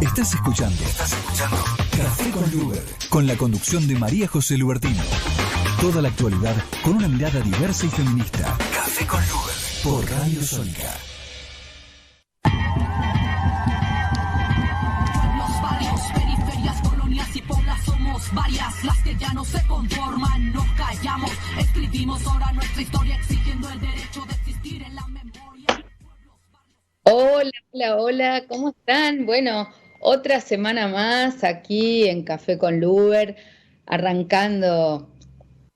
Estás escuchando Café con Luber, con la conducción de María José Lubertino. Toda la actualidad con una mirada diversa y feminista. Café con Luber, por Radio Sónica. Pueblos varios, periferias, colonias y poblas somos varias, las que ya no se conforman, nos callamos, escribimos ahora nuestra historia exigiendo el derecho de existir en la memoria. Hola, ¿cómo están? Bueno, otra semana más aquí en Café con Luber, arrancando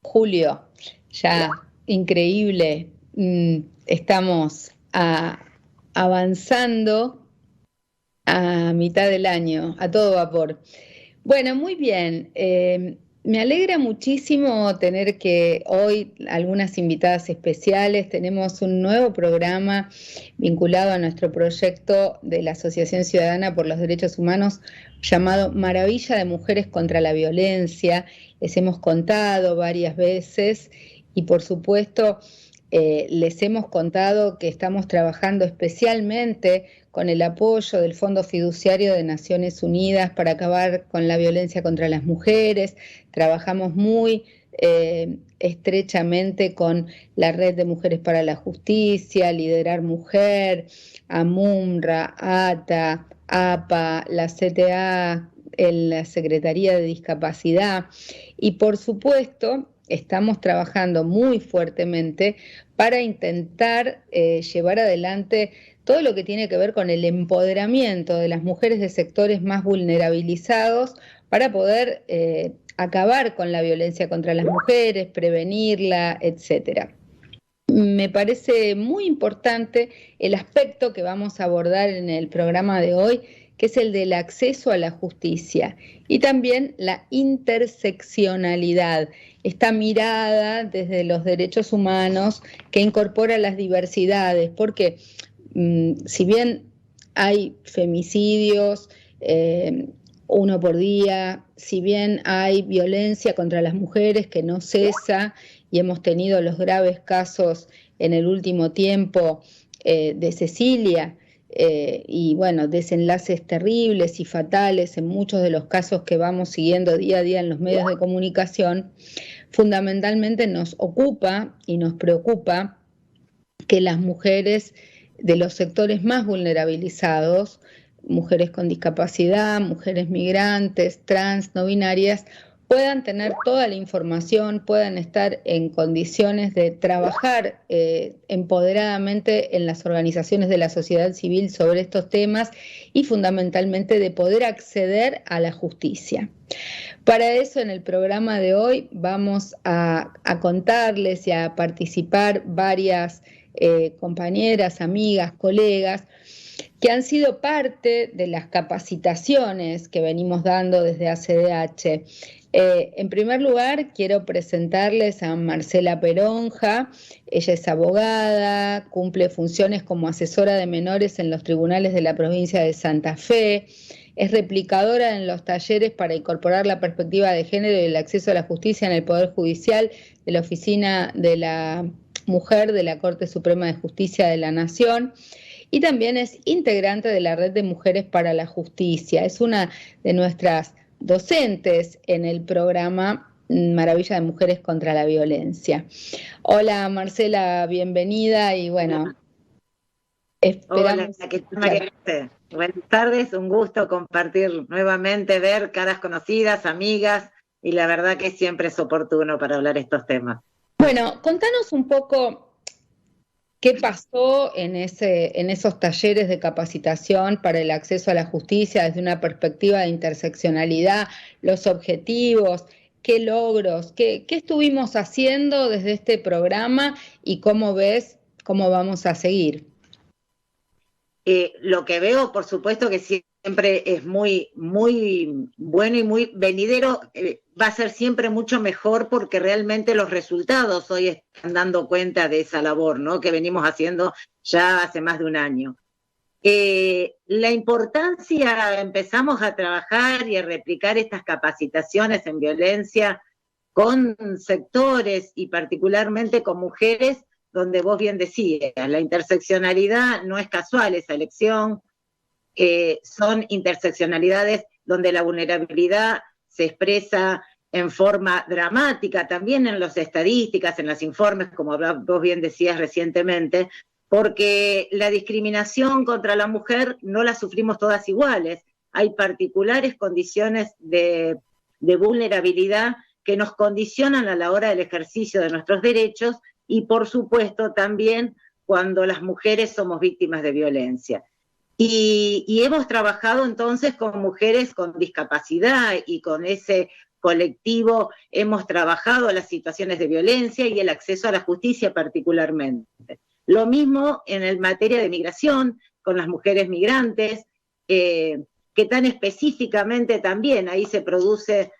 julio, ya increíble. Estamos avanzando a mitad del año, a todo vapor. Bueno, muy bien. Me alegra muchísimo tener que hoy algunas invitadas especiales. Tenemos un nuevo programa vinculado a nuestro proyecto de la Asociación Ciudadana por los Derechos Humanos llamado Maravilla de Mujeres contra la Violencia. Les hemos contado varias veces y por supuesto les hemos contado que estamos trabajando especialmente con el apoyo del Fondo Fiduciario de Naciones Unidas para acabar con la violencia contra las mujeres. Trabajamos muy estrechamente con la Red de Mujeres para la Justicia, Liderar Mujer, AMUNRA, ATA, APA, la CTA, la Secretaría de Discapacidad y por supuesto estamos trabajando muy fuertemente para intentar llevar adelante todo lo que tiene que ver con el empoderamiento de las mujeres de sectores más vulnerabilizados para poder acabar con la violencia contra las mujeres, prevenirla, etcétera. Me parece muy importante el aspecto que vamos a abordar en el programa de hoy, que es el del acceso a la justicia y también la interseccionalidad, esta mirada desde los derechos humanos que incorpora las diversidades, porque si bien hay femicidios, uno por día, si bien hay violencia contra las mujeres que no cesa y hemos tenido los graves casos en el último tiempo de Cecilia y bueno, desenlaces terribles y fatales en muchos de los casos que vamos siguiendo día a día en los medios de comunicación, fundamentalmente nos ocupa y nos preocupa que las mujeres de los sectores más vulnerabilizados, mujeres con discapacidad, mujeres migrantes, trans, no binarias, puedan tener toda la información, puedan estar en condiciones de trabajar empoderadamente en las organizaciones de la sociedad civil sobre estos temas y fundamentalmente de poder acceder a la justicia. Para eso en el programa de hoy vamos a contarles y a participar varias compañeras, amigas, colegas, que han sido parte de las capacitaciones que venimos dando desde ACDH. En primer lugar, quiero presentarles a Marcela Peronja. Ella es abogada, cumple funciones como asesora de menores en los tribunales de la provincia de Santa Fe, es replicadora en los talleres para incorporar la perspectiva de género y el acceso a la justicia en el Poder Judicial de la Oficina de la Mujer de la Corte Suprema de Justicia de la Nación. Y también es integrante de la Red de Mujeres para la Justicia. Es una de nuestras docentes en el programa Maravilla de Mujeres contra la Violencia. Hola Marcela, bienvenida y bueno, esperamos... Hola, ¿qué tal, María José? Buenas tardes, un gusto compartir nuevamente, ver caras conocidas, amigas, y la verdad que siempre es oportuno para hablar estos temas. Bueno, contanos un poco qué pasó en esos talleres de capacitación para el acceso a la justicia desde una perspectiva de interseccionalidad, los objetivos, qué logros, qué estuvimos haciendo desde este programa y cómo ves cómo vamos a seguir. Lo que veo, por supuesto, que siempre es muy, muy bueno y muy venidero, va a ser siempre mucho mejor porque realmente los resultados hoy están dando cuenta de esa labor, ¿no?, que venimos haciendo ya hace más de un año. La importancia, empezamos a trabajar y a replicar estas capacitaciones en violencia con sectores y particularmente con mujeres, donde vos bien decías, la interseccionalidad no es casual esa elección, son interseccionalidades donde la vulnerabilidad se expresa en forma dramática, también en las estadísticas, en los informes, como vos bien decías recientemente, porque la discriminación contra la mujer no la sufrimos todas iguales. Hay particulares condiciones de vulnerabilidad que nos condicionan a la hora del ejercicio de nuestros derechos y, por supuesto, también cuando las mujeres somos víctimas de violencia. Y hemos trabajado entonces con mujeres con discapacidad y con ese colectivo hemos trabajado las situaciones de violencia y el acceso a la justicia particularmente. Lo mismo en el materia de migración, con las mujeres migrantes, que tan específicamente también ahí se produce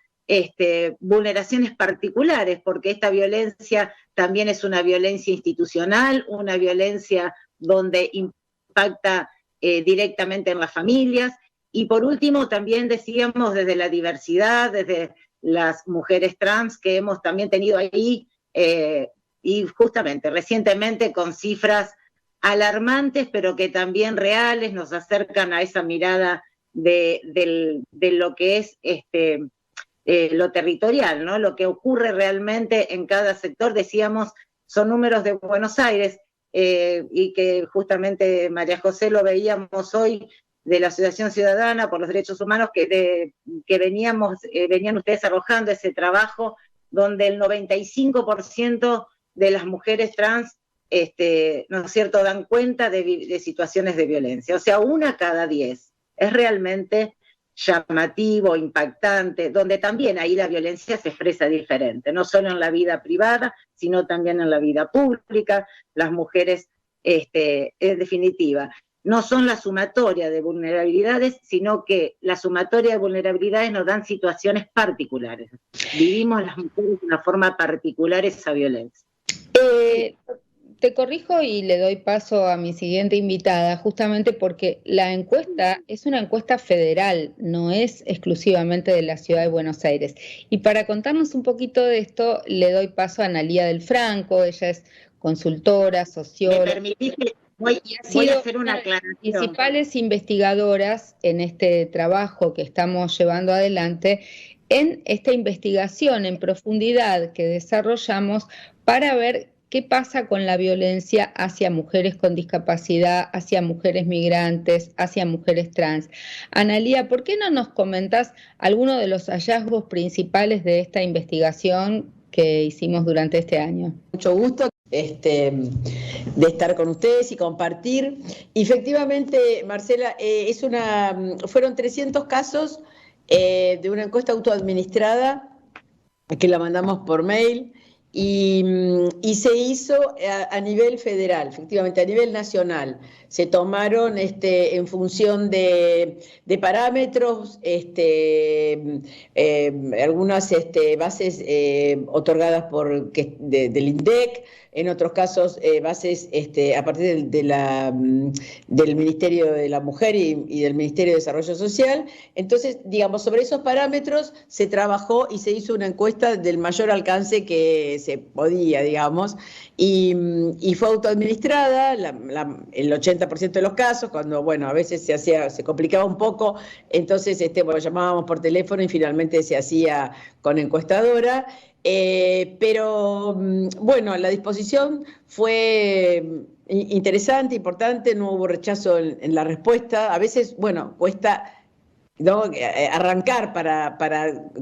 vulneraciones particulares, porque esta violencia también es una violencia institucional, una violencia donde impacta directamente en las familias. Y por último, también decíamos desde la diversidad, desde las mujeres trans que hemos también tenido ahí, y justamente recientemente con cifras alarmantes, pero que también reales, nos acercan a esa mirada de lo que es lo territorial, ¿no? Lo que ocurre realmente en cada sector. Decíamos, son números de Buenos Aires, y que justamente María José lo veíamos hoy, de la Asociación Ciudadana por los Derechos Humanos, que venían ustedes arrojando ese trabajo, donde el 95% de las mujeres trans, ¿no es cierto?, dan cuenta de situaciones de violencia. O sea, 1 cada 10. Es realmente llamativo, impactante, donde también ahí la violencia se expresa diferente, no solo en la vida privada, sino también en la vida pública. Las mujeres, en definitiva, no son la sumatoria de vulnerabilidades, sino que la sumatoria de vulnerabilidades nos dan situaciones particulares. Vivimos las mujeres de una forma particular esa violencia. Te corrijo y le doy paso a mi siguiente invitada, justamente porque la encuesta es una encuesta federal, no es exclusivamente de la ciudad de Buenos Aires. Y para contarnos un poquito de esto, le doy paso a Analía del Franco. Ella es consultora, socióloga. ¿Me permitís que voy a hacer una aclaración? Principales investigadoras en este trabajo que estamos llevando adelante, en esta investigación en profundidad que desarrollamos para ver qué pasa con la violencia hacia mujeres con discapacidad, hacia mujeres migrantes, hacia mujeres trans. Analía, ¿por qué no nos comentás algunos de los hallazgos principales de esta investigación que hicimos durante este año? Mucho gusto de estar con ustedes y compartir. Efectivamente, Marcela, fueron 300 casos de una encuesta autoadministrada que la mandamos por mail. Y se hizo a nivel federal, efectivamente, a nivel nacional. Se tomaron en función de parámetros, algunas bases otorgadas del INDEC, en otros casos bases a partir del Ministerio de la Mujer y del Ministerio de Desarrollo Social. Entonces, digamos, sobre esos parámetros se trabajó y se hizo una encuesta del mayor alcance que se podía, digamos, y fue autoadministrada, el 80% de los casos, cuando, bueno, a veces se complicaba un poco, entonces llamábamos por teléfono y finalmente se hacía con encuestadora. Pero bueno, la disposición fue interesante, importante, no hubo rechazo en la respuesta. A veces, bueno, cuesta, ¿no?, arrancar para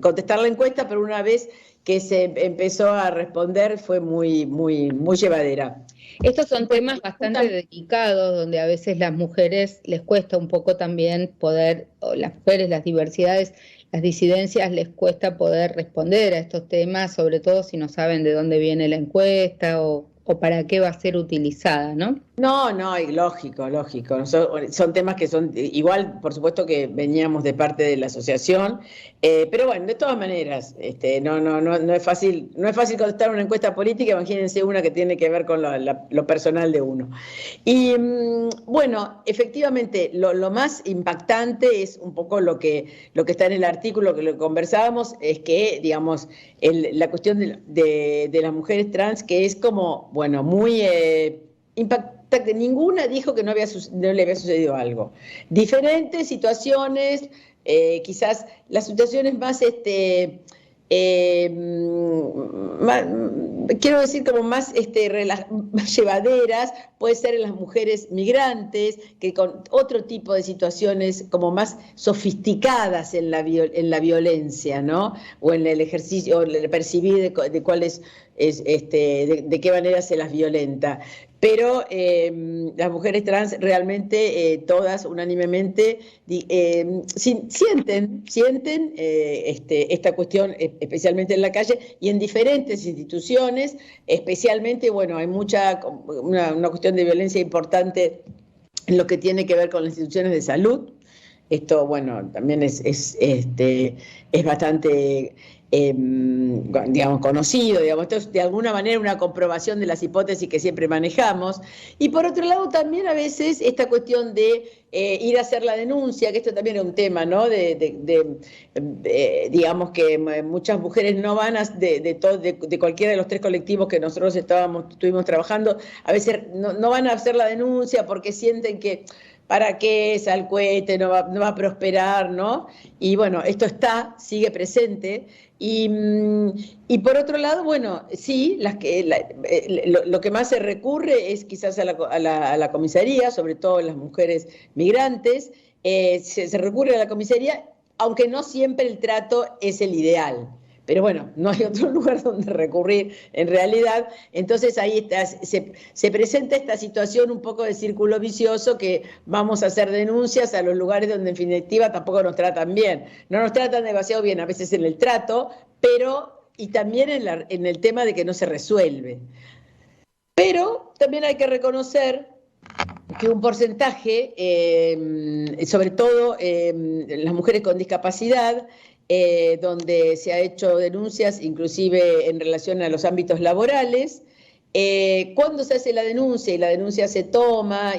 contestar la encuesta, pero una vez que se empezó a responder fue muy, muy, muy llevadera. Estos son temas bastante delicados, donde a veces las mujeres les cuesta un poco también las mujeres, las diversidades, las disidencias, les cuesta poder responder a estos temas, sobre todo si no saben de dónde viene la encuesta o para qué va a ser utilizada, ¿no? No, lógico. Son temas que son igual, por supuesto que veníamos de parte de la asociación, pero bueno, de todas maneras, no es fácil contestar una encuesta política, imagínense una que tiene que ver con lo personal de uno. Y bueno, efectivamente, lo más impactante es un poco lo que está en el artículo que lo conversábamos, es que, digamos, la cuestión de las mujeres trans, que es como, bueno, muy ninguna dijo que no le había sucedido algo. Diferentes situaciones, quizás las situaciones más, quiero decir como más llevaderas, puede ser en las mujeres migrantes, que con otro tipo de situaciones como más sofisticadas en la violencia, ¿no? O en el ejercicio, o el percibir de cuál de qué manera se las violenta. Pero las mujeres trans realmente, todas unánimemente, sienten esta cuestión, especialmente en la calle y en diferentes instituciones, especialmente, bueno, hay una cuestión de violencia importante en lo que tiene que ver con las instituciones de salud. Esto, bueno, también es bastante, digamos, conocido, digamos, esto es de alguna manera una comprobación de las hipótesis que siempre manejamos. Y por otro lado también a veces esta cuestión de ir a hacer la denuncia, que esto también es un tema, ¿no? Digamos que muchas mujeres no van de cualquiera de los 3 colectivos que nosotros estuvimos trabajando, a veces no van a hacer la denuncia porque sienten que ¿para qué Salcuete no va a prosperar, no? Y bueno, esto sigue presente. Y por otro lado, bueno, sí, lo que más se recurre es quizás a la comisaría, sobre todo las mujeres migrantes, se recurre a la comisaría, aunque no siempre el trato es el ideal. Pero bueno, no hay otro lugar donde recurrir en realidad. Entonces ahí se presenta esta situación un poco de círculo vicioso, que vamos a hacer denuncias a los lugares donde en definitiva tampoco nos tratan bien. No nos tratan demasiado bien a veces en el trato, y también en el tema de que no se resuelve. Pero también hay que reconocer que un porcentaje, sobre todo las mujeres con discapacidad, donde se ha hecho denuncias inclusive en relación a los ámbitos laborales, cuando se hace la denuncia y la denuncia se toma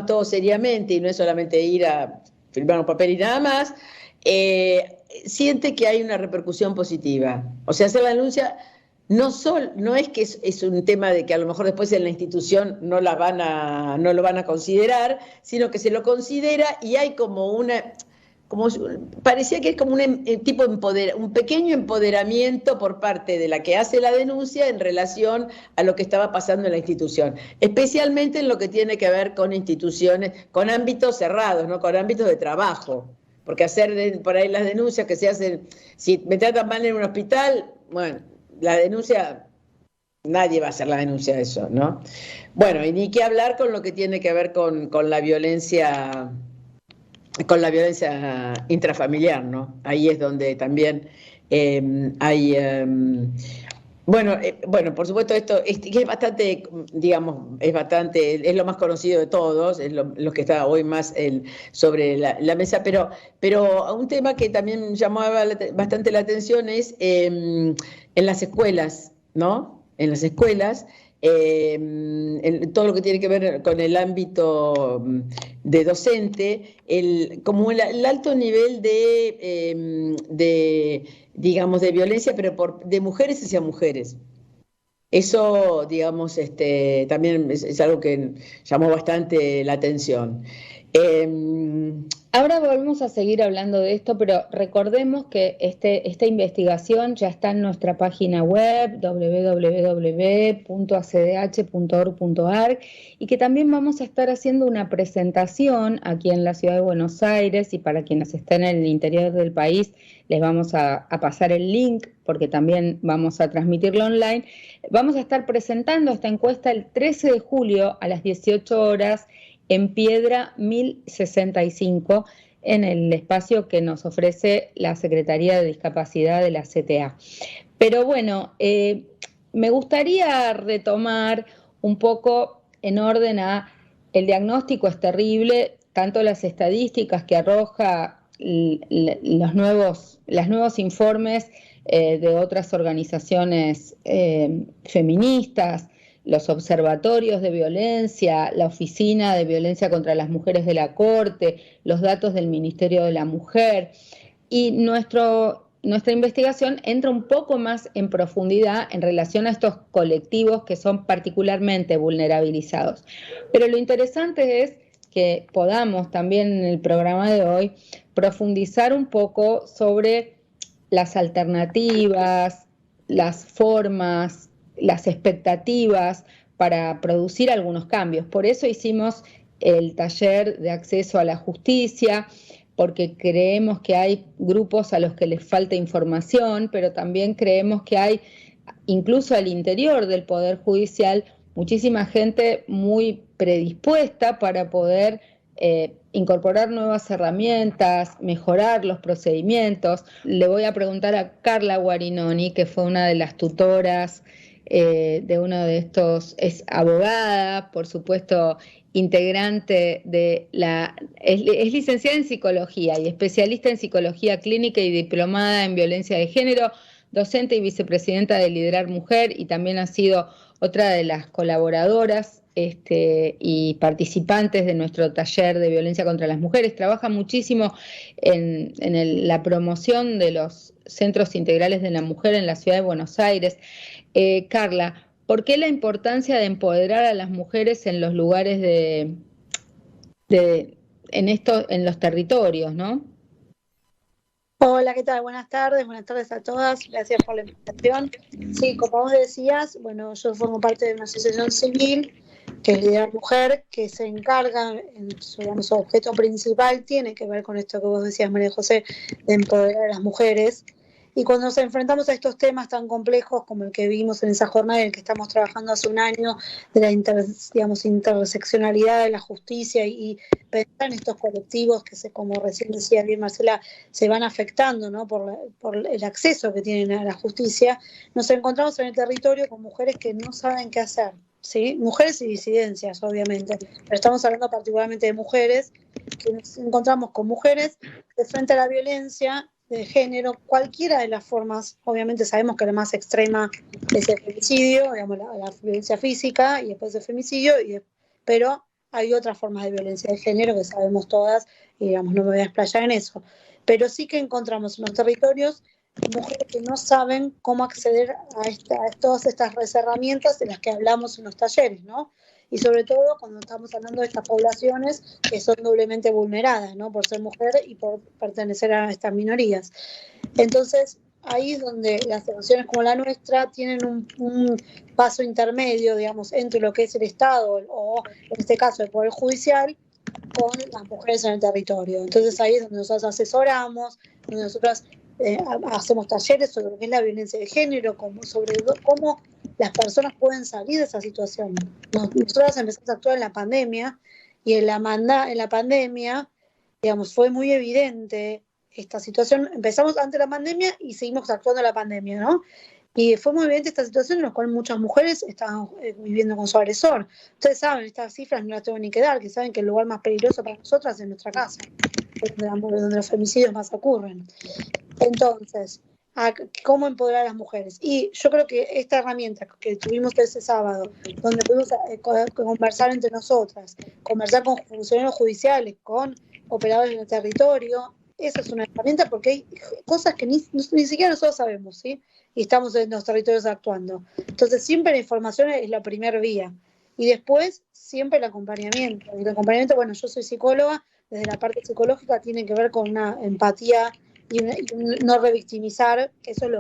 todo seriamente y no es solamente ir a firmar un papel y nada más, siente que hay una repercusión positiva. O sea, hacer la denuncia no es que es un tema de que a lo mejor después en la institución no lo van a considerar, sino que se lo considera y hay parecía que es como un pequeño empoderamiento por parte de la que hace la denuncia en relación a lo que estaba pasando en la institución, especialmente en lo que tiene que ver con instituciones, con ámbitos cerrados, ¿no? Con ámbitos de trabajo, porque hacer por ahí las denuncias que se hacen, si me tratan mal en un hospital, bueno, la denuncia, nadie va a hacer la denuncia de eso, ¿no? Bueno, y ni qué hablar con lo que tiene que ver con la violencia intrafamiliar, ¿no? Ahí es donde también hay... Bueno, por supuesto esto es bastante, digamos, es lo más conocido de todos, es lo que está hoy más sobre la mesa, pero un tema que también llamaba bastante la atención es en las escuelas, ¿no? En las escuelas, en todo lo que tiene que ver con el ámbito de docente, como el alto nivel digamos, de violencia, pero de mujeres hacia mujeres. Eso, digamos, también es algo que llamó bastante la atención. Ahora volvemos a seguir hablando de esto, pero recordemos que esta investigación ya está en nuestra página web www.acdh.org.ar y que también vamos a estar haciendo una presentación aquí en la ciudad de Buenos Aires, y para quienes estén en el interior del país les vamos a pasar el link porque también vamos a transmitirlo online. Vamos a estar presentando esta encuesta el 13 de julio a las 18 horas en Piedra 1065, en el espacio que nos ofrece la Secretaría de Discapacidad de la CTA. Pero bueno, me gustaría retomar un poco en orden a el diagnóstico. Es terrible, tanto las estadísticas que arroja los nuevos informes de otras organizaciones feministas, los observatorios de violencia, la Oficina de Violencia contra las Mujeres de la Corte, los datos del Ministerio de la Mujer. Y nuestro nuestra investigación entra un poco más en profundidad en relación a estos colectivos que son particularmente vulnerabilizados. Pero lo interesante es que podamos también en el programa de hoy profundizar un poco sobre las alternativas, las formas, las expectativas para producir algunos cambios. Por eso hicimos el taller de acceso a la justicia, porque creemos que hay grupos a los que les falta información, pero también creemos que hay, incluso al interior del Poder Judicial, muchísima gente muy predispuesta para poder incorporar nuevas herramientas, mejorar los procedimientos. Le voy a preguntar a Carla Guarinoni, que fue una de las tutoras de uno de estos, es abogada, por supuesto, integrante de es licenciada en psicología y especialista en psicología clínica y diplomada en violencia de género, docente y vicepresidenta de Liderar Mujer, y también ha sido otra de las colaboradoras y participantes de nuestro taller de violencia contra las mujeres. Trabaja muchísimo en la promoción de los centros integrales de la mujer en la ciudad de Buenos Aires. Carla, ¿por qué la importancia de empoderar a las mujeres en los lugares en los territorios, ¿no? Hola, ¿qué tal? Buenas tardes a todas, gracias por la invitación. Sí, como vos decías, bueno, yo formo parte de una asociación civil que es Liderar Mujer, que se encarga, su objeto principal tiene que ver con esto que vos decías, María José, de empoderar a las mujeres. Y cuando nos enfrentamos a estos temas tan complejos como el que vimos en esa jornada en el que estamos trabajando hace un año, de la interseccionalidad de la justicia y pensar en estos colectivos que, como recién decía bien Marcela, se van afectando, ¿no? por el acceso que tienen a la justicia, nos encontramos en el territorio con mujeres que no saben qué hacer, ¿sí? Mujeres y disidencias, obviamente, pero estamos hablando particularmente de mujeres, que nos encontramos con mujeres que frente a la violencia de género, cualquiera de las formas, obviamente sabemos que la más extrema es el femicidio, digamos, la violencia física y después el femicidio, pero hay otras formas de violencia de género que sabemos todas y digamos, no me voy a explayar en eso, pero sí que encontramos en los territorios mujeres que no saben cómo acceder a todas estas herramientas de las que hablamos en los talleres, ¿no? Y sobre todo cuando estamos hablando de estas poblaciones que son doblemente vulneradas, ¿no? Por ser mujer y por pertenecer a estas minorías. Entonces, ahí es donde las asociaciones como la nuestra tienen un paso intermedio, digamos, entre lo que es el Estado o, en este caso, el Poder Judicial, con las mujeres en el territorio. Entonces, ahí es donde nosotros asesoramos, donde nosotras hacemos talleres sobre lo que es la violencia de género, sobre cómo las personas pueden salir de esa situación. Nosotros empezamos a actuar en la pandemia y en la pandemia, digamos, fue muy evidente esta situación. Empezamos antes de la pandemia y seguimos actuando en la pandemia, ¿no? Y fue muy evidente esta situación en la cual muchas mujeres estaban viviendo con su agresor. Ustedes saben, estas cifras no las tengo ni que dar, que saben que el lugar más peligroso para nosotras es nuestra casa, donde los femicidios más ocurren. Entonces, ¿cómo empoderar a las mujeres? Y yo creo que esta herramienta que tuvimos ese sábado, donde pudimos conversar entre nosotras, conversar con funcionarios judiciales, con operadores en el territorio, esa es una herramienta porque hay cosas que ni siquiera nosotros sabemos, ¿sí? Y estamos en los territorios actuando. Entonces, siempre la información es la primera vía. Y después, siempre el acompañamiento. Y el acompañamiento, bueno, yo soy psicóloga, desde la parte psicológica tiene que ver con una empatía y no revictimizar, que eso es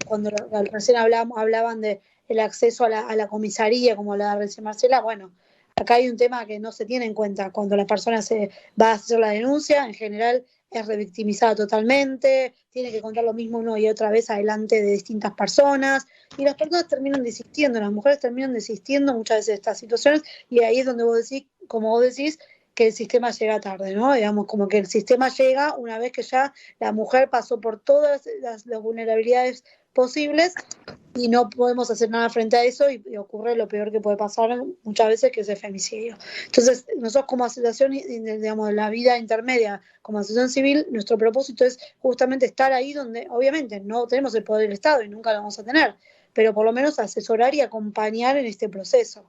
cuando recién hablaban de el acceso a la comisaría, como la recién Marcela, bueno, acá hay un tema que no se tiene en cuenta. Cuando la persona se va a hacer la denuncia, en general es revictimizada totalmente, tiene que contar lo mismo una y otra vez adelante de distintas personas, y las personas terminan desistiendo, las mujeres terminan desistiendo muchas veces de estas situaciones, y ahí es donde vos decís, como vos decís, que el sistema llega tarde, ¿no? Digamos, como que el sistema llega una vez que ya la mujer pasó por todas las vulnerabilidades posibles y no podemos hacer nada frente a eso y ocurre lo peor que puede pasar muchas veces, que es el femicidio. Entonces, nosotros como asociación, digamos, de la vida intermedia, como asociación civil, nuestro propósito es justamente estar ahí donde, obviamente, no tenemos el poder del Estado y nunca lo vamos a tener, pero por lo menos asesorar y acompañar en este proceso.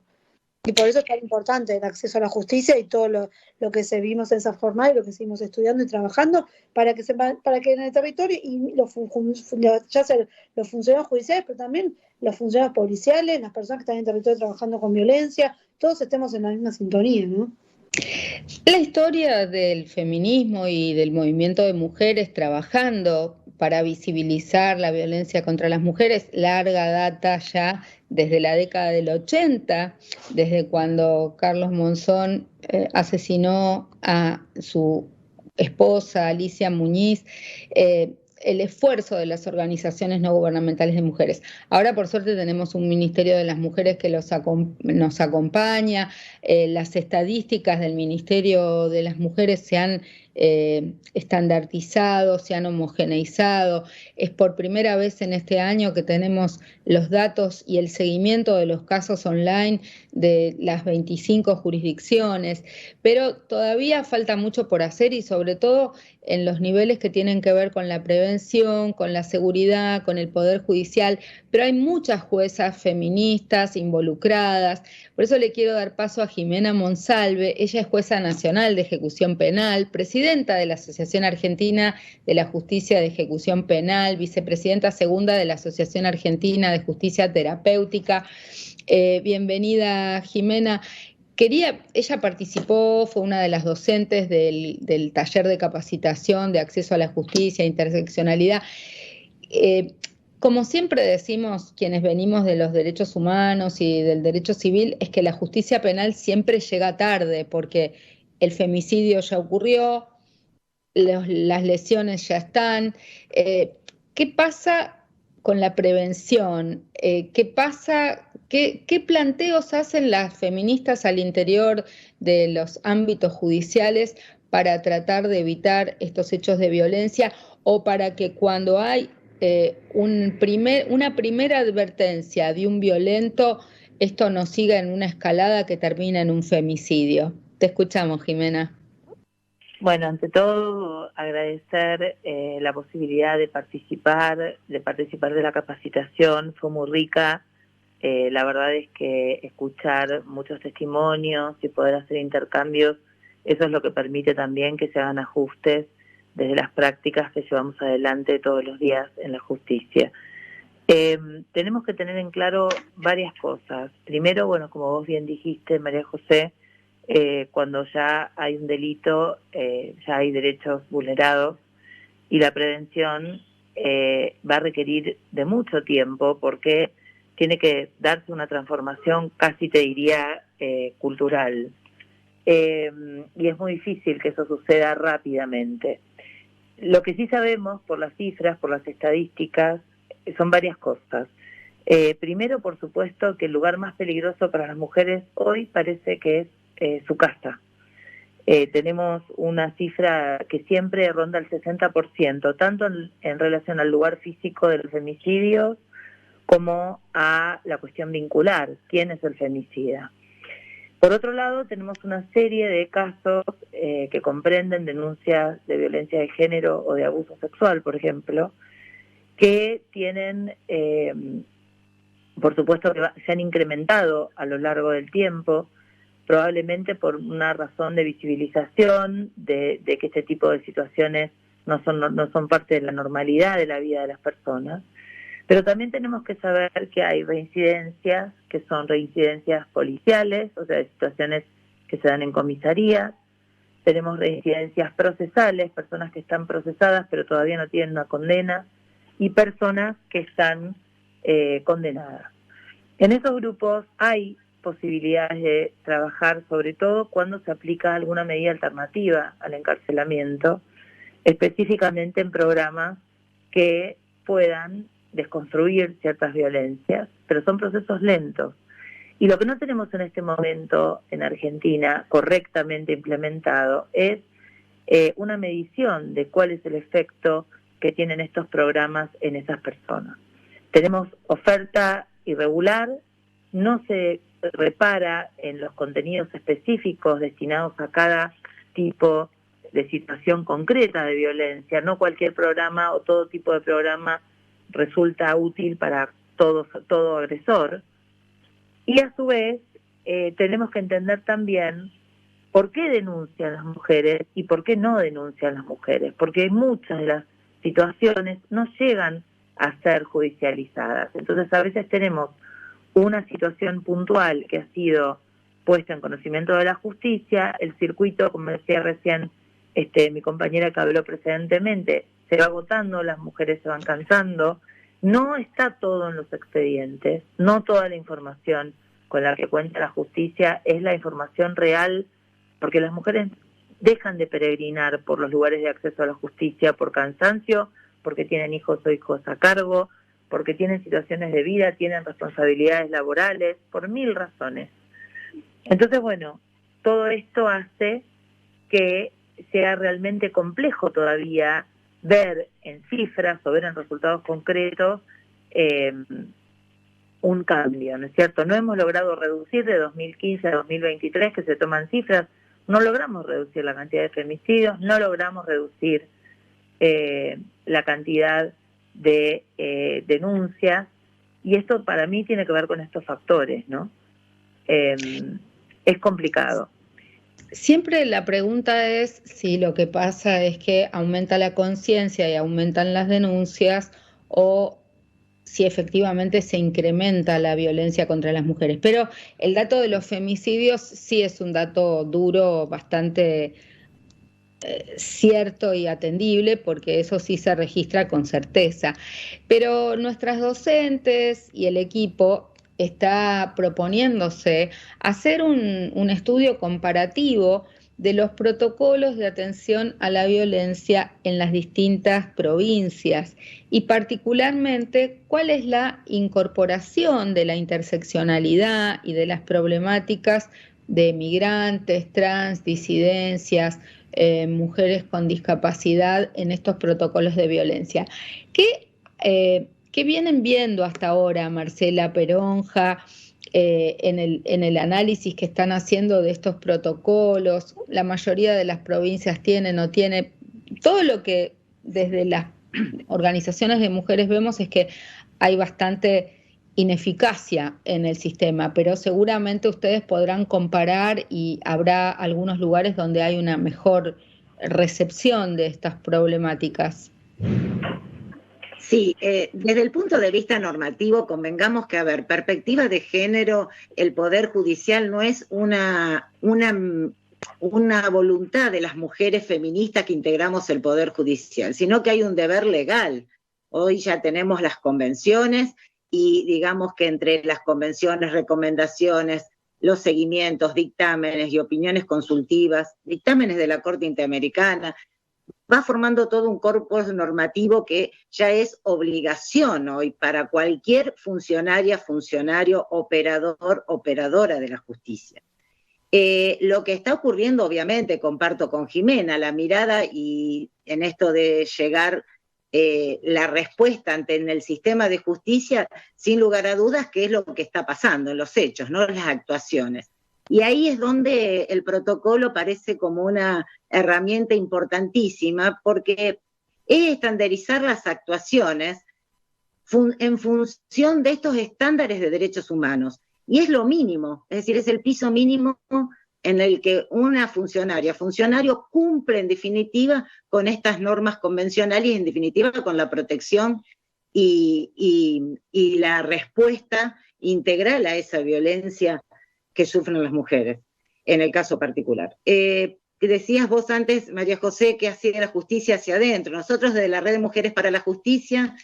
Y por eso es tan importante el acceso a la justicia y todo lo que seguimos en esa forma y lo que seguimos estudiando y trabajando para que en el territorio y ya sea los funcionarios judiciales, pero también los funcionarios policiales, las personas que están en el territorio trabajando con violencia, todos estemos en la misma sintonía, ¿no? La historia del feminismo y del movimiento de mujeres trabajando para visibilizar la violencia contra las mujeres, larga data ya desde la década del 80, desde cuando Carlos Monzón asesinó a su esposa Alicia Muñiz, el esfuerzo de las organizaciones no gubernamentales de mujeres. Ahora, por suerte, tenemos un Ministerio de las Mujeres que nos acompaña. Las estadísticas del Ministerio de las Mujeres se han estandarizado, se han homogeneizado. Es por primera vez en este año que tenemos los datos y el seguimiento de los casos online de las 25 jurisdicciones, pero todavía falta mucho por hacer y sobre todo en los niveles que tienen que ver con la prevención, con la seguridad, con el Poder Judicial, pero hay muchas juezas feministas involucradas. Por eso le quiero dar paso a Jimena Monsalve. Ella es jueza nacional de ejecución penal, presidenta de la Asociación Argentina de la Justicia de Ejecución Penal, vicepresidenta segunda de la Asociación Argentina de Justicia Terapéutica. Bienvenida, Jimena. Ella participó, fue una de las docentes del taller de capacitación de acceso a la justicia, interseccionalidad. Como siempre decimos quienes venimos de los derechos humanos y del derecho civil, es que la justicia penal siempre llega tarde, porque el femicidio ya ocurrió, las lesiones ya están. ¿Qué pasa con la prevención? ¿Qué pasa? ¿Qué planteos hacen las feministas al interior de los ámbitos judiciales para tratar de evitar estos hechos de violencia o para que cuando hay una primera advertencia de un violento, esto no siga en una escalada que termina en un femicidio? Te escuchamos, Jimena. Bueno, ante todo, agradecer la posibilidad de participar de la capacitación. Fue muy rica. La verdad es que escuchar muchos testimonios y poder hacer intercambios, eso es lo que permite también que se hagan ajustes desde las prácticas que llevamos adelante todos los días en la justicia. Tenemos que tener en claro varias cosas. Primero, bueno, como vos bien dijiste, María José, cuando ya hay un delito, ya hay derechos vulnerados y la prevención va a requerir de mucho tiempo porque tiene que darse una transformación, casi te diría, cultural. Y es muy difícil que eso suceda rápidamente. Lo que sí sabemos por las cifras, por las estadísticas, son varias cosas. Primero, por supuesto, que el lugar más peligroso para las mujeres hoy parece que es su casa. Tenemos una cifra que siempre ronda el 60%, tanto en relación al lugar físico del femicidio como a la cuestión vincular, quién es el femicida. Por otro lado, tenemos una serie de casos que comprenden denuncias de violencia de género o de abuso sexual, por ejemplo, que tienen, por supuesto, que se han incrementado a lo largo del tiempo, probablemente por una razón de visibilización, de que este tipo de situaciones no son parte de la normalidad de la vida de las personas. Pero también tenemos que saber que hay reincidencias, que son reincidencias policiales, o sea, de situaciones que se dan en comisarías. Tenemos reincidencias procesales, personas que están procesadas pero todavía no tienen una condena, y personas que están condenadas. En esos grupos hay posibilidades de trabajar, sobre todo cuando se aplica alguna medida alternativa al encarcelamiento, específicamente en programas que puedan desconstruir ciertas violencias, pero son procesos lentos. Y lo que no tenemos en este momento en Argentina correctamente implementado es una medición de cuál es el efecto que tienen estos programas en esas personas. Tenemos oferta irregular, no se repara en los contenidos específicos destinados a cada tipo de situación concreta de violencia. No cualquier programa o todo tipo de programa resulta útil para todo agresor. Y a su vez tenemos que entender también por qué denuncian las mujeres y por qué no denuncian las mujeres, porque muchas de las situaciones no llegan a ser judicializadas. Entonces a veces tenemos una situación puntual que ha sido puesta en conocimiento de la justicia, el circuito, como decía recién mi compañera que habló precedentemente, se va agotando, las mujeres se van cansando, no está todo en los expedientes, no toda la información con la que cuenta la justicia es la información real, porque las mujeres dejan de peregrinar por los lugares de acceso a la justicia por cansancio, porque tienen hijos o hijos a cargo, porque tienen situaciones de vida, tienen responsabilidades laborales, por 1000 razones. Entonces, bueno, todo esto hace que sea realmente complejo todavía ver en cifras o ver en resultados concretos un cambio, ¿no es cierto? No hemos logrado reducir de 2015 a 2023, que se toman cifras, no logramos reducir la cantidad de femicidios, no logramos reducir la cantidad de denuncias, y esto para mí tiene que ver con estos factores, ¿no? Es complicado. Siempre la pregunta es si lo que pasa es que aumenta la conciencia y aumentan las denuncias, o si efectivamente se incrementa la violencia contra las mujeres. Pero el dato de los femicidios sí es un dato duro, bastante cierto y atendible, porque eso sí se registra con certeza. Pero nuestras docentes y el equipo está proponiéndose hacer un estudio comparativo de los protocolos de atención a la violencia en las distintas provincias, y particularmente cuál es la incorporación de la interseccionalidad y de las problemáticas de migrantes, trans, disidencias, mujeres con discapacidad en estos protocolos de violencia. ¿Qué vienen viendo hasta ahora, Marcela Peronja, en el análisis que están haciendo de estos protocolos? La mayoría de las provincias tienen o tiene. Todo lo que desde las organizaciones de mujeres vemos es que hay bastante ineficacia en el sistema, pero seguramente ustedes podrán comparar y habrá algunos lugares donde hay una mejor recepción de estas problemáticas. Sí, desde el punto de vista normativo, convengamos que, a ver, perspectiva de género, el Poder Judicial no es una voluntad de las mujeres feministas que integramos el Poder Judicial, sino que hay un deber legal. Hoy ya tenemos las convenciones, y digamos que entre las convenciones, recomendaciones, los seguimientos, dictámenes y opiniones consultivas, dictámenes de la Corte Interamericana, va formando todo un corpus normativo que ya es obligación hoy para cualquier funcionaria, funcionario, operador, operadora de la justicia. Lo que está ocurriendo, obviamente, comparto con Jimena, la mirada y en esto de llegar la respuesta en el sistema de justicia, sin lugar a dudas, que es lo que está pasando en los hechos, no las actuaciones. Y ahí es donde el protocolo parece como una herramienta importantísima, porque es estandarizar las actuaciones en función de estos estándares de derechos humanos. Y es lo mínimo, es decir, es el piso mínimo en el que una funcionario cumple en definitiva con estas normas convencionales y en definitiva con la protección y la respuesta integral a esa violencia que sufren las mujeres, en el caso particular. Decías vos antes, María José, que hacía la justicia hacia adentro. Nosotros desde la Red de Mujeres para la Justicia,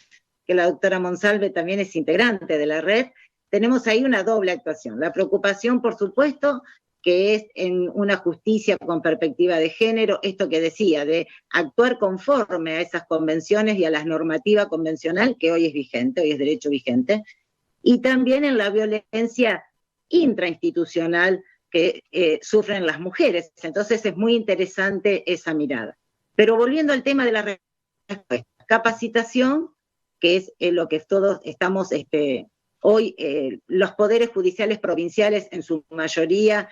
que la doctora Monsalve también es integrante de la red, tenemos ahí una doble actuación. La preocupación, por supuesto, que es en una justicia con perspectiva de género, esto que decía, de actuar conforme a esas convenciones y a la normativa convencional que hoy es vigente, hoy es derecho vigente, y también en la violencia intrainstitucional que sufren las mujeres. Entonces es muy interesante esa mirada. Pero volviendo al tema de la respuesta, capacitación, que es lo que todos estamos hoy, los poderes judiciales provinciales en su mayoría,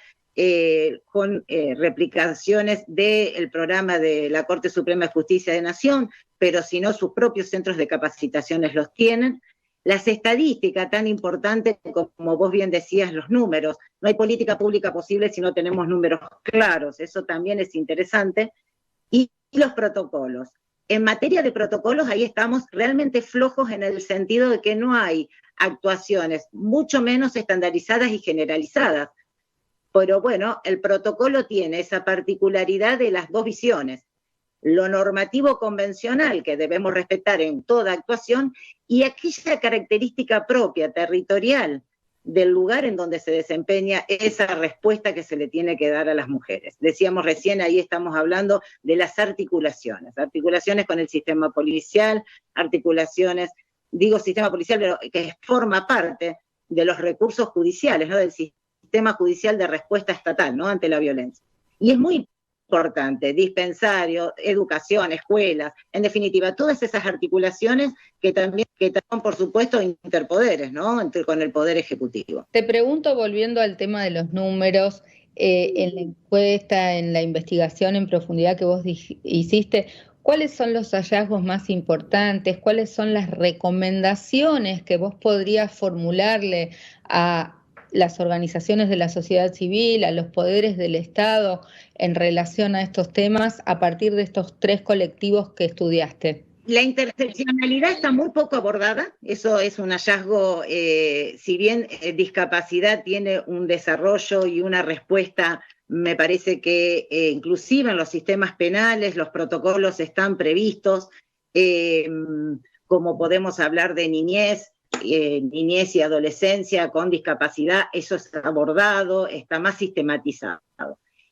con replicaciones del programa de la Corte Suprema de Justicia de Nación, pero si no sus propios centros de capacitaciones los tienen. las estadísticas tan importantes como vos bien decías, los números. No hay política pública posible si no tenemos números claros, eso también es interesante. Y los protocolos. En materia de protocolos, ahí estamos realmente flojos en el sentido de que no hay actuaciones, mucho menos estandarizadas y generalizadas. Pero bueno, el protocolo tiene esa particularidad de las dos visiones. Lo normativo convencional que debemos respetar en toda actuación y aquella característica propia, territorial, del lugar en donde se desempeña esa respuesta que se le tiene que dar a las mujeres. Decíamos recién, ahí estamos hablando de las articulaciones con el sistema policial, articulaciones, digo sistema policial, pero que forma parte de los recursos judiciales, ¿no? Del sistema judicial de respuesta estatal, ¿no? Ante la violencia. Y es muy importante, dispensario, educación, escuelas, en definitiva, todas esas articulaciones que también por supuesto, interpoderes, ¿no? Con el Poder Ejecutivo. Te pregunto, volviendo al tema de los números, en la encuesta, en la investigación en profundidad que vos hiciste, ¿cuáles son los hallazgos más importantes? ¿Cuáles son las recomendaciones que vos podrías formularle a las organizaciones de la sociedad civil, a los poderes del Estado en relación a estos temas a partir de estos 3 colectivos que estudiaste? La interseccionalidad está muy poco abordada, eso es un hallazgo, si bien discapacidad tiene un desarrollo y una respuesta, me parece que inclusive en los sistemas penales los protocolos están previstos, como podemos hablar de niñez y adolescencia con discapacidad, eso está abordado, está más sistematizado.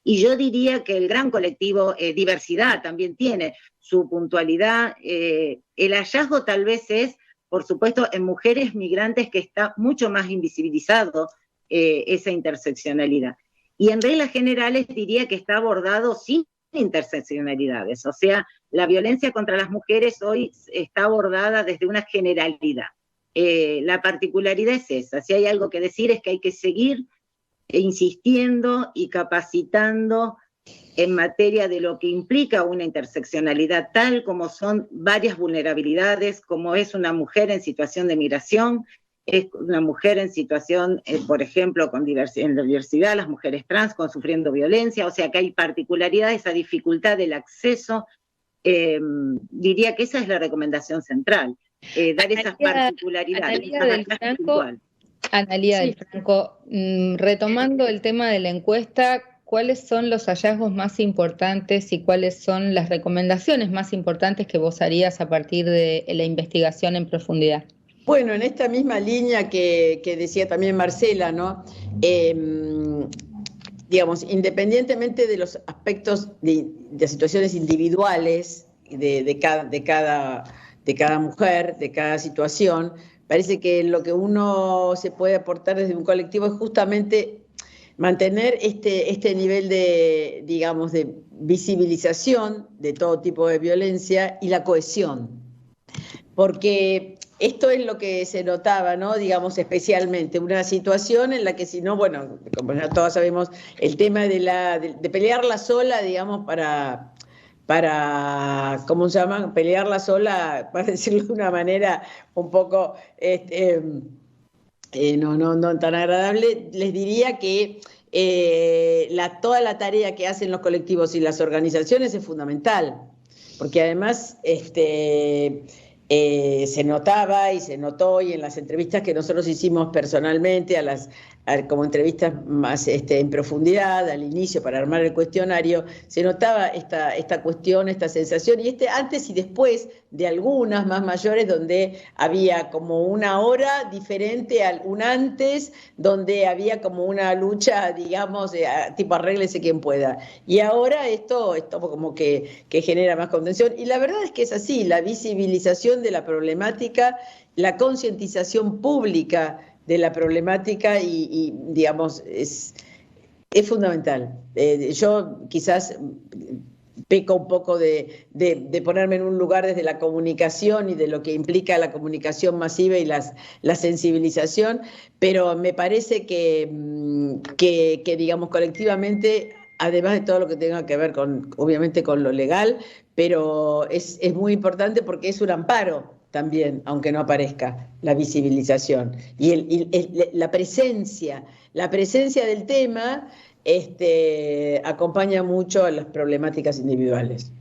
Y yo diría que el gran colectivo diversidad también tiene su puntualidad. El hallazgo tal vez es, por supuesto, en mujeres migrantes que está mucho más invisibilizado esa interseccionalidad. Y en reglas generales diría que está abordado sin interseccionalidades. O sea, la violencia contra las mujeres hoy está abordada desde una generalidad. La particularidad es esa. Si hay algo que decir es que hay que seguir insistiendo y capacitando en materia de lo que implica una interseccionalidad tal como son varias vulnerabilidades, como es una mujer en situación de migración, es una mujer en situación, por ejemplo, en la diversidad, las mujeres trans sufriendo violencia, o sea que hay particularidades, esa dificultad del acceso, diría que esa es la recomendación central, dar esas particularidades. Analía del Franco, retomando el tema de la encuesta, ¿cuáles son los hallazgos más importantes y cuáles son las recomendaciones más importantes que vos harías a partir de la investigación en profundidad? Bueno, en esta misma línea que decía también Marcela, ¿no? Digamos, independientemente de los aspectos de situaciones individuales de cada mujer, de cada situación, parece que lo que uno se puede aportar desde un colectivo es justamente mantener este nivel de, digamos, de visibilización de todo tipo de violencia y la cohesión. Porque esto es lo que se notaba, ¿no? Digamos, especialmente una situación en la que si no, bueno, como ya todos sabemos, el tema de pelearla sola, digamos, para ¿cómo se llama? Pelearla sola, para decirlo de una manera un poco no tan agradable, les diría que toda la tarea que hacen los colectivos y las organizaciones es fundamental, porque además se notaba y se notó, y en las entrevistas que nosotros hicimos personalmente, como entrevistas más en profundidad, al inicio para armar el cuestionario, se notaba esta cuestión, esta sensación, y antes y después de algunas más mayores, donde había como una hora diferente a un antes, donde había como una lucha, digamos, tipo arréglese quien pueda. Y ahora esto como que genera más contención, y la verdad es que es así, la visibilización de la problemática, la concientización pública de la problemática y digamos, es fundamental. Yo quizás peco un poco de ponerme en un lugar desde la comunicación y de lo que implica la comunicación masiva y la sensibilización, pero me parece que digamos, colectivamente, además de todo lo que tenga que ver obviamente con lo legal, pero es muy importante porque es un amparo también, aunque no aparezca, la visibilización. Y la presencia del tema acompaña mucho a las problemáticas individuales.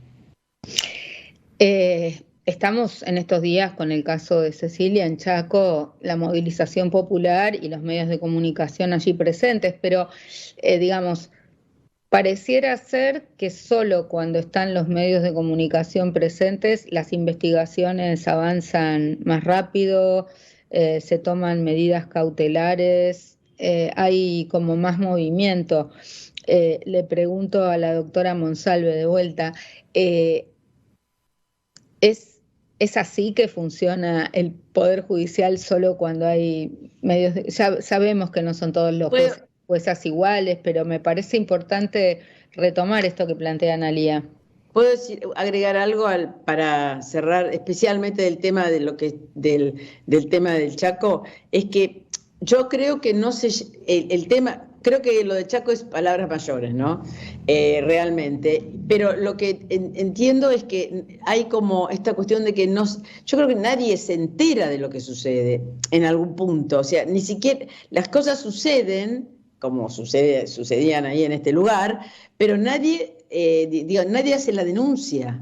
Estamos en estos días con el caso de Cecilia en Chaco, la movilización popular y los medios de comunicación allí presentes, pero digamos, pareciera ser que solo cuando están los medios de comunicación presentes las investigaciones avanzan más rápido, se toman medidas cautelares, hay como más movimiento. Le pregunto a la doctora Monsalve de vuelta, ¿es así que funciona el Poder Judicial solo cuando hay medios de... sabemos que no son todos los juezas iguales, pero me parece importante retomar esto que plantea Analía. ¿Puedo agregar algo para cerrar, especialmente del tema del tema del Chaco? Es que yo creo que el tema... Creo que lo de Chaco es palabras mayores, ¿no? Realmente. Pero lo que entiendo es que hay como esta cuestión de que yo creo que nadie se entera de lo que sucede en algún punto. O sea, ni siquiera las cosas suceden como sucedían ahí en este lugar, pero nadie hace la denuncia.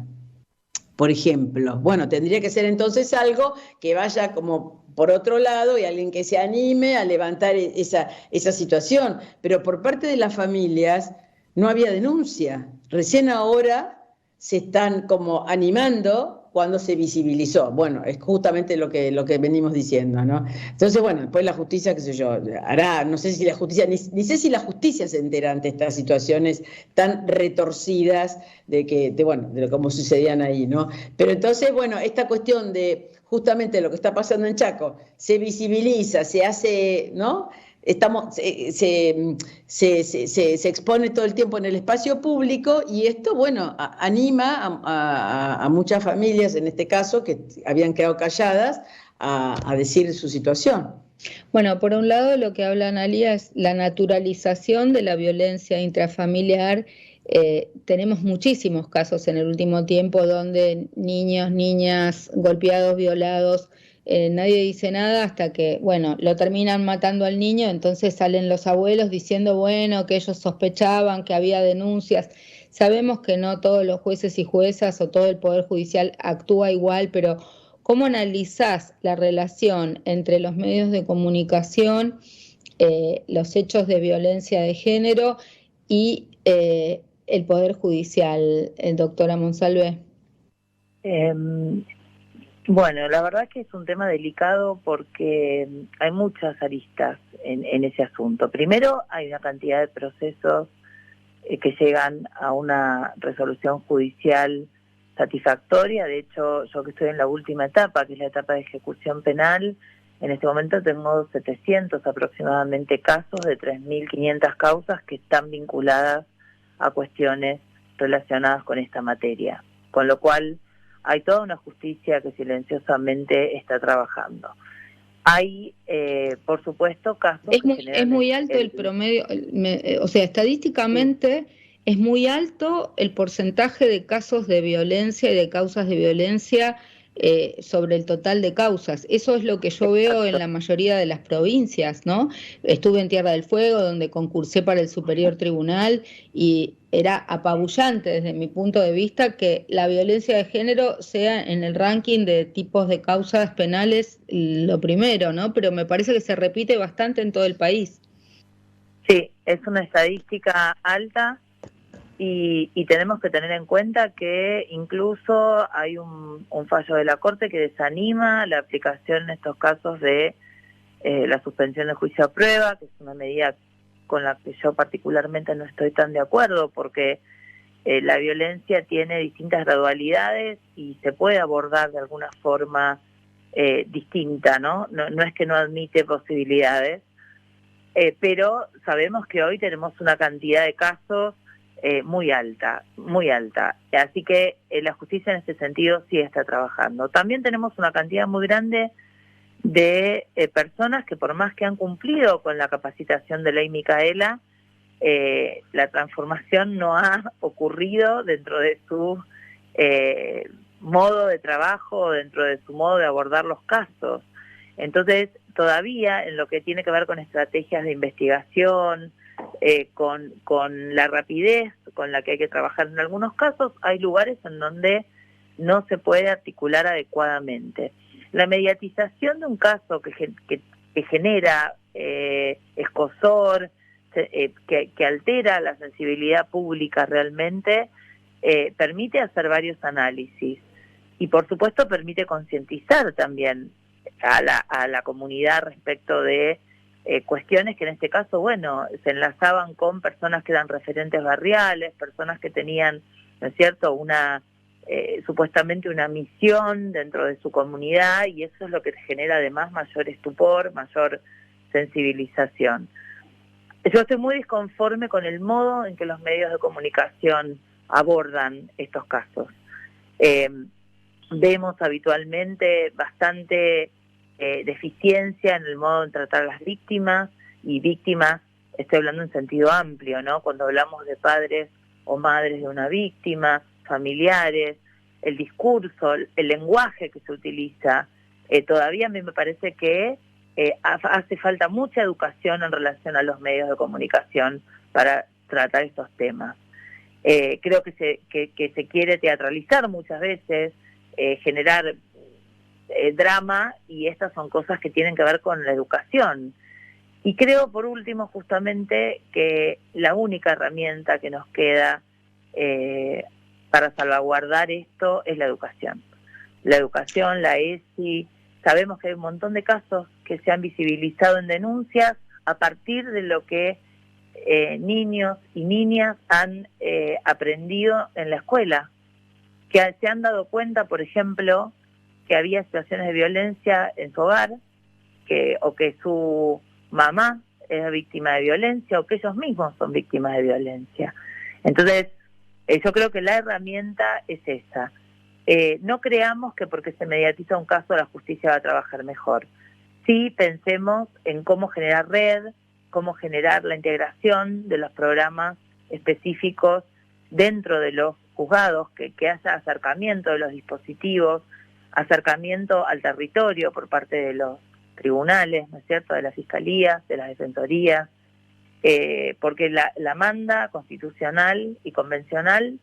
Por ejemplo, bueno, tendría que ser entonces algo que vaya como por otro lado y alguien que se anime a levantar esa situación. Pero por parte de las familias no había denuncia. Recién ahora se están como animando cuando se visibilizó. Bueno, es justamente lo que venimos diciendo, ¿no? Entonces, bueno, después la justicia, qué sé yo, hará, no sé si la justicia, ni sé si la justicia se entera ante estas situaciones tan retorcidas de cómo sucedían ahí, ¿no? Pero entonces, bueno, esta cuestión de justamente lo que está pasando en Chaco, se visibiliza, se hace, ¿no? Se expone todo el tiempo en el espacio público y esto, bueno, anima a muchas familias, en este caso, que habían quedado calladas, a decir su situación. Bueno, por un lado lo que habla Analía es la naturalización de la violencia intrafamiliar. Tenemos muchísimos casos en el último tiempo donde niños, niñas golpeados, violados, nadie dice nada hasta que, bueno, lo terminan matando al niño, entonces salen los abuelos diciendo, bueno, que ellos sospechaban, que había denuncias. Sabemos que no todos los jueces y juezas o todo el Poder Judicial actúa igual, pero ¿cómo analizás la relación entre los medios de comunicación, los hechos de violencia de género y el Poder Judicial, doctora Monsalve? Bueno, la verdad que es un tema delicado porque hay muchas aristas en ese asunto. Primero, hay una cantidad de procesos que llegan a una resolución judicial satisfactoria. De hecho, yo que estoy en la última etapa, que es la etapa de ejecución penal, en este momento tengo 700 aproximadamente casos de 3.500 causas que están vinculadas a cuestiones relacionadas con esta materia. Con lo cual, hay toda una justicia que silenciosamente está trabajando. Hay, por supuesto, casos es muy alto el promedio, o sea, estadísticamente es muy alto el porcentaje de casos de violencia y de causas de violencia sobre el total de causas. Eso es lo que yo veo en la mayoría de las provincias, ¿no? Estuve en Tierra del Fuego, donde concursé para el Superior Tribunal, y era apabullante desde mi punto de vista que la violencia de género sea en el ranking de tipos de causas penales lo primero, ¿no? Pero me parece que se repite bastante en todo el país. Sí, es una estadística alta. Y tenemos que tener en cuenta que incluso hay un fallo de la Corte que desanima la aplicación en estos casos de la suspensión del juicio a prueba, que es una medida con la que yo particularmente no estoy tan de acuerdo, porque la violencia tiene distintas gradualidades y se puede abordar de alguna forma distinta, ¿no? No es que no admite posibilidades, pero sabemos que hoy tenemos una cantidad de casos muy alta, muy alta. Así que la justicia en este sentido sí está trabajando. También tenemos una cantidad muy grande de personas que por más que han cumplido con la capacitación de Ley Micaela, la transformación no ha ocurrido dentro de su modo de trabajo, dentro de su modo de abordar los casos. Entonces, todavía en lo que tiene que ver con estrategias de investigación, con la rapidez con la que hay que trabajar en algunos casos, hay lugares en donde no se puede articular adecuadamente. La mediatización de un caso que genera escozor, que altera la sensibilidad pública realmente, permite hacer varios análisis y por supuesto permite concientizar también a la comunidad respecto de cuestiones que en este caso, bueno, se enlazaban con personas que eran referentes barriales, personas que tenían, ¿no es cierto?, supuestamente una misión dentro de su comunidad, y eso es lo que genera además mayor estupor, mayor sensibilización. Yo estoy muy disconforme con el modo en que los medios de comunicación abordan estos casos. Vemos habitualmente bastante deficiencia en el modo de tratar a las víctimas, y víctimas, estoy hablando en sentido amplio, ¿no? Cuando hablamos de padres o madres de una víctima, familiares, el discurso, el lenguaje que se utiliza, todavía a mí me parece que hace falta mucha educación en relación a los medios de comunicación para tratar estos temas. Creo que se quiere teatralizar muchas veces, generar drama, y estas son cosas que tienen que ver con la educación. Y creo, por último, justamente, que la única herramienta que nos queda para salvaguardar esto es la educación. La educación, la ESI. Sabemos que hay un montón de casos que se han visibilizado en denuncias a partir de lo que niños y niñas han aprendido en la escuela, que se han dado cuenta, por ejemplo, que había situaciones de violencia en su hogar, o que su mamá es víctima de violencia, o que ellos mismos son víctimas de violencia. Entonces, yo creo que la herramienta es esa. No creamos que porque se mediatiza un caso la justicia va a trabajar mejor. Sí pensemos en cómo generar red, cómo generar la integración de los programas específicos dentro de los juzgados, que haya acercamiento de los dispositivos, acercamiento al territorio por parte de los tribunales, ¿no es cierto?, de las fiscalías, de las defensorías, porque la manda constitucional y convencional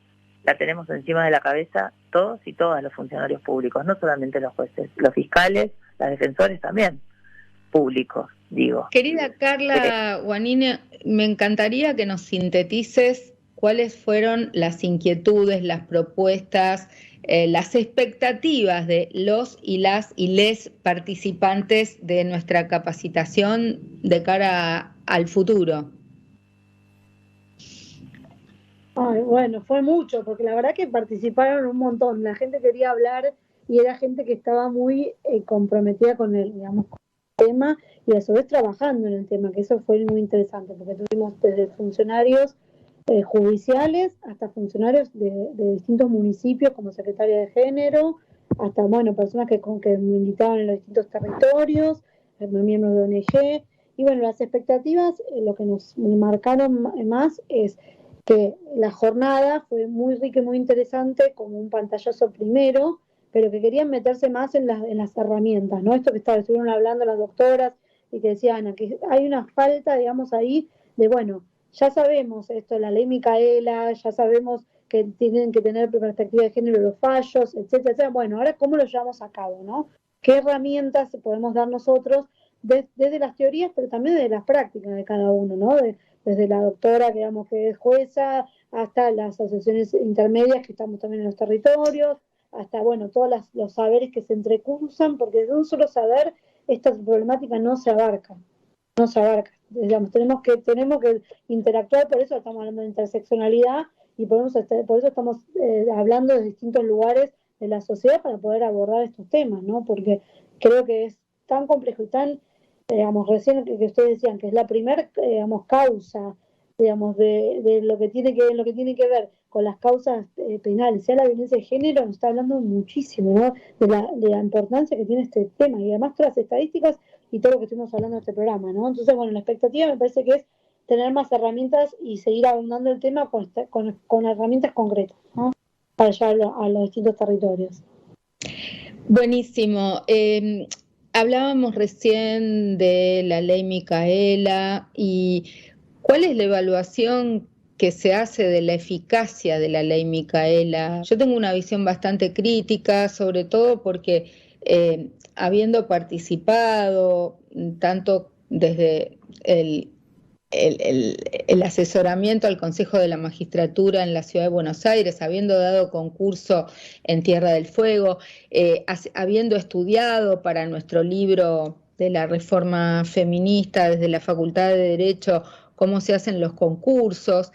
la tenemos encima de la cabeza todos y todas los funcionarios públicos, no solamente los jueces, los fiscales, los defensores también, públicos, digo. Querida Carla Guanini, me encantaría que nos sintetices cuáles fueron las inquietudes, las propuestas, las expectativas de los y las y les participantes de nuestra capacitación de cara al futuro. Ay, bueno, fue mucho, porque la verdad que participaron un montón. La gente quería hablar y era gente que estaba muy comprometida con el, digamos, con el tema, y a su vez trabajando en el tema, que eso fue muy interesante, porque tuvimos desde funcionarios judiciales hasta funcionarios de distintos municipios como secretaria de género, hasta, bueno, personas que militaban en los distintos territorios, miembros de ONG. Y bueno, las expectativas, lo que nos marcaron más es que la jornada fue muy rica y muy interesante, como un pantallazo primero, pero que querían meterse más en las herramientas, ¿no? Esto que estuvieron hablando las doctoras y que decían que hay una falta, digamos, ahí de, bueno, ya sabemos esto de la ley Micaela, ya sabemos que tienen que tener perspectiva de género los fallos, etcétera, etcétera. Bueno, ahora ¿cómo lo llevamos a cabo, no? ¿Qué herramientas podemos dar nosotros desde las teorías, pero también desde las prácticas de cada uno, ¿no? Desde la doctora, digamos, que es jueza, hasta las asociaciones intermedias que estamos también en los territorios, hasta, bueno, todos los saberes que se entrecruzan, porque de un solo saber esta problemática no se abarca. Digamos, tenemos que interactuar, por eso estamos hablando de interseccionalidad, y por eso estamos hablando de distintos lugares de la sociedad para poder abordar estos temas, ¿no? Porque creo que es tan complejo y tan, digamos, recién que ustedes decían que es la primera, digamos, causa, digamos, de lo que tiene que ver con las causas penales, sea la violencia de género, nos está hablando muchísimo, ¿no? De la importancia que tiene este tema, y además todas las estadísticas y todo lo que estuvimos hablando en este programa, ¿no? Entonces, bueno, la expectativa me parece que es tener más herramientas y seguir abundando el tema con herramientas concretas, ¿no? Para llevarlo a los distintos territorios. Buenísimo. Hablábamos recién de la ley Micaela y ¿cuál es la evaluación que se hace de la eficacia de la ley Micaela? Yo tengo una visión bastante crítica, sobre todo porque habiendo participado tanto desde el asesoramiento al Consejo de la Magistratura en la Ciudad de Buenos Aires, habiendo dado concurso en Tierra del Fuego, habiendo estudiado para nuestro libro de la reforma feminista desde la Facultad de Derecho cómo se hacen los concursos,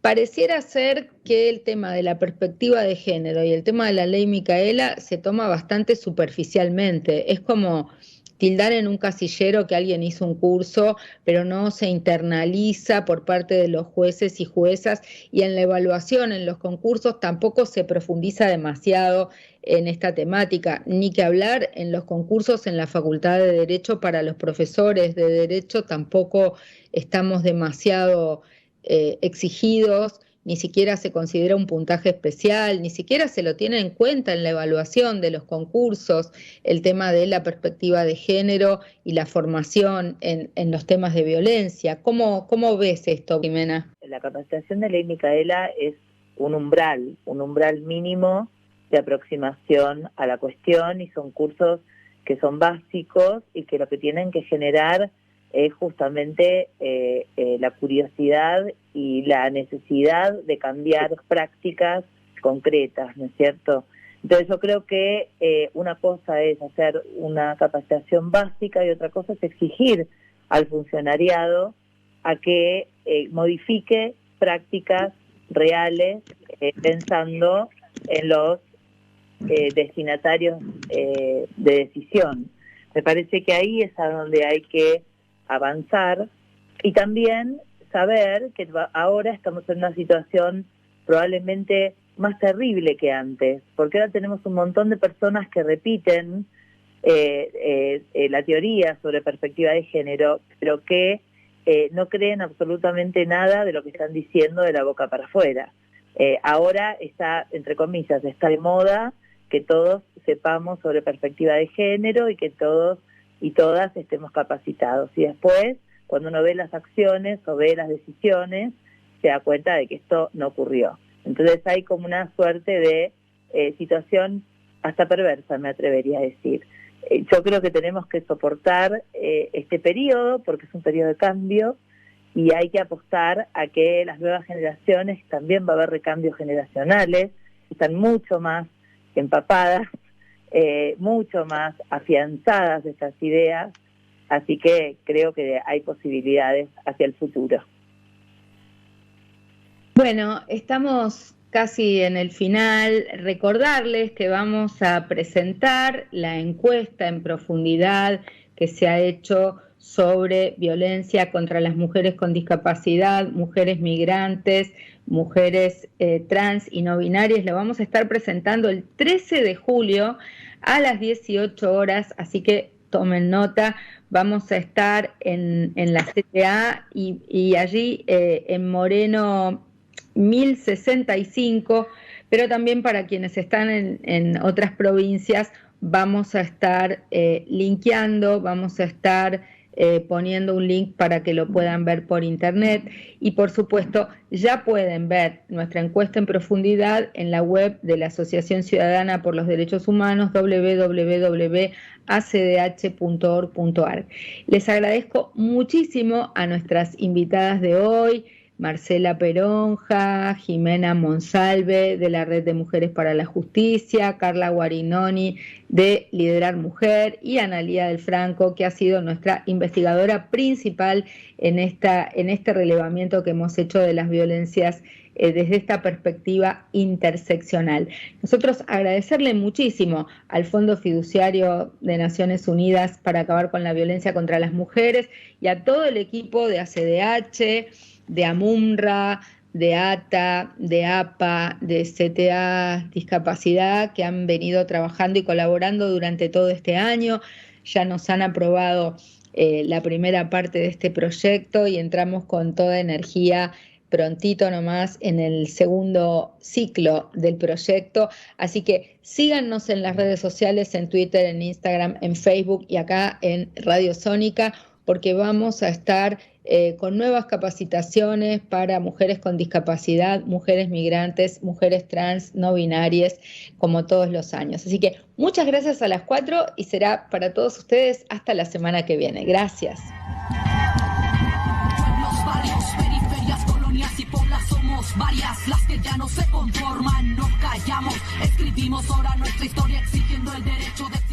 pareciera ser que el tema de la perspectiva de género y el tema de la ley Micaela se toma bastante superficialmente. Es como tildar en un casillero que alguien hizo un curso, pero no se internaliza por parte de los jueces y juezas, y en la evaluación, en los concursos, tampoco se profundiza demasiado en esta temática, ni que hablar en los concursos en la Facultad de Derecho para los profesores de Derecho, tampoco estamos demasiado exigidos, ni siquiera se considera un puntaje especial, ni siquiera se lo tiene en cuenta en la evaluación de los concursos, el tema de la perspectiva de género y la formación en los temas de violencia. ¿Cómo ves esto, Jimena? La capacitación de ley Micaela es un umbral mínimo de aproximación a la cuestión, y son cursos que son básicos y que lo que tienen que generar es justamente la curiosidad y la necesidad de cambiar prácticas concretas, ¿no es cierto? Entonces yo creo que una cosa es hacer una capacitación básica y otra cosa es exigir al funcionariado a que modifique prácticas reales pensando en los destinatarios de decisión. Me parece que ahí es a donde hay que avanzar, y también saber que ahora estamos en una situación probablemente más terrible que antes, porque ahora tenemos un montón de personas que repiten la teoría sobre perspectiva de género, pero que no creen absolutamente nada de lo que están diciendo de la boca para afuera. Ahora está, entre comillas, está de moda que todos sepamos sobre perspectiva de género y que todos y todas estemos capacitados. Y después, cuando uno ve las acciones o ve las decisiones, se da cuenta de que esto no ocurrió. Entonces hay como una suerte de situación hasta perversa, me atrevería a decir. Yo creo que tenemos que soportar este periodo, porque es un periodo de cambio, y hay que apostar a que las nuevas generaciones, también va a haber recambios generacionales, están mucho más empapadas, mucho más afianzadas de estas ideas, así que creo que hay posibilidades hacia el futuro. Bueno, estamos casi en el final. Recordarles que vamos a presentar la encuesta en profundidad que se ha hecho sobre violencia contra las mujeres con discapacidad, mujeres migrantes, mujeres trans y no binarias. La vamos a estar presentando el 13 de julio a las 18 horas, así que tomen nota. Vamos a estar en la CTA y allí en Moreno 1065, pero también para quienes están en otras provincias vamos a estar linkeando, vamos a estar poniendo un link para que lo puedan ver por internet, y por supuesto ya pueden ver nuestra encuesta en profundidad en la web de la Asociación Ciudadana por los Derechos Humanos, www.acdh.org.ar. Les agradezco muchísimo a nuestras invitadas de hoy, Marcela Peronja, Jimena Monsalve de la Red de Mujeres para la Justicia, Carla Guarinoni de Liderar Mujer y Analía del Franco, que ha sido nuestra investigadora principal en este relevamiento que hemos hecho de las violencias desde esta perspectiva interseccional. Nosotros agradecerle muchísimo al Fondo Fiduciario de Naciones Unidas para acabar con la violencia contra las mujeres y a todo el equipo de ACDH, de AMUNRA, de ATA, de APA, de CTA Discapacidad, que han venido trabajando y colaborando durante todo este año. Ya nos han aprobado la primera parte de este proyecto y entramos con toda energía prontito nomás en el segundo ciclo del proyecto, así que síganos en las redes sociales, en Twitter, en Instagram, en Facebook y acá en Radio Sónica, porque vamos a estar con nuevas capacitaciones para mujeres con discapacidad, mujeres migrantes, mujeres trans, no binarias, como todos los años. Así que muchas gracias a las 4 y será para todos ustedes hasta la semana que viene. Gracias. Pueblos, barrios, periferias, colonias y poblas somos varias las que ya no se conforman, nos callamos, escribimos ahora nuestra historia exigiendo el derecho de